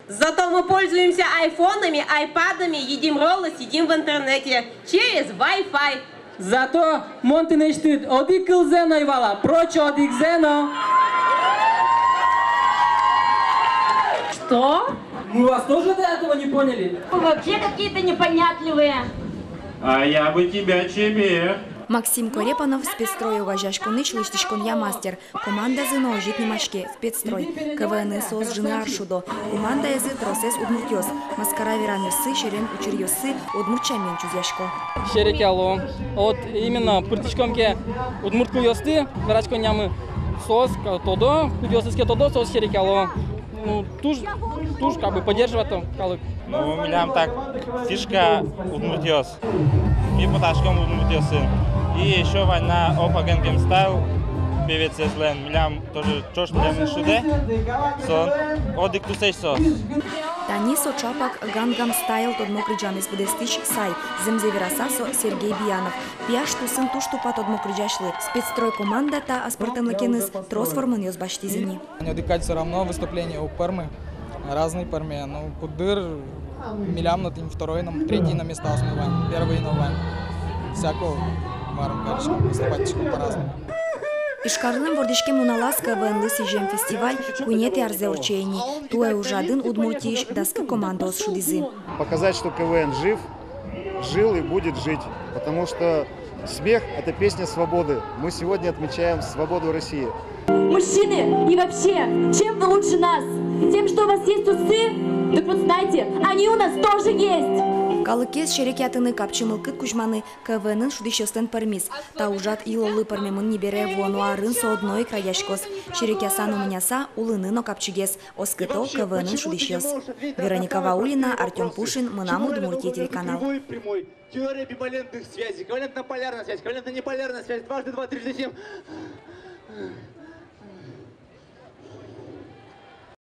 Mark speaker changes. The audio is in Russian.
Speaker 1: Зато мы пользуемся айфонами, айпадами, едим роллы, сидим в интернете через Wi-Fi.
Speaker 2: Зато Монтенеш тут одик зено и вала, прочь одик зено.
Speaker 1: Что?
Speaker 2: Мы вас тоже до этого не поняли?
Speaker 3: Вы вообще какие-то непонятливые.
Speaker 4: А я бы тебя тебе.
Speaker 5: Максим Корепанов, спецстрой уважашкуны шлыштышкон я мастер. Команда зыно житни мачке, спецстрой. КВН СОС жены Аршудо. Команда езы тросес удмуртьос. Маскара веранырсы, шерен учурьосы, удмуртчамен чузяшко.
Speaker 2: Шерекяло. Вот именно пыртышкомке удмуртку ёсты, верачкон ямы СОС, тодо, кудёсыске тодо, СОС шерекяло. Ну, туж как бы поддерживать там, калык.
Speaker 4: Ну, милям так, фишка удмуртьос. И поташком удмуртьосы. И еще война Опаген Геймстайл, певец Эзлен, милям тоже чош милям шуде, сон, одик тусеш сос.
Speaker 5: Танисо Чапак Гангам Стайл тодмокрыджамис будестич сай, земзеверасасо Сергей Биянов. Пьяш тусын туштупа тодмокрыджашлы. Спецстрой команда та аспортем лекеныс тросформан ёс баштизини.
Speaker 6: Одикать все равно выступление у Пермы, разные Пермы, ну, Кудыр, милям на тем второй, нам третий на места основаем, первый новаем. Всякого. Выступать по-разному.
Speaker 5: Ишкарлым вордишкем нуналас КВН сижем фестиваль куйнет и арзеурчейни. Туэ уже один удмуртиш даска командос шудизы.
Speaker 7: Показать, что КВН жил и будет жить. Потому что смех – это песня свободы. Мы сегодня отмечаем свободу России.
Speaker 3: Мужчины, и вообще, чем вы лучше нас? Тем, что у вас есть усы? Так вот знаете, они у нас тоже есть.
Speaker 5: Калыкес шерекятыны капчымылкыт кучманы КВН шудищостен пармис. Та ужат илолы пармемын не бере вуануарын соодной краяшкос. Шерекясану мняса улыныно капчигес. Оскыто КВН шудищос. Вероника Ваулина, Артем Пушин, Мынаму, Удмуртия телеканал.
Speaker 8: Теория бивалентных связей, ковалентно-полярная связь, ковалентно-неполярная связь, дважды 2, 3, 7.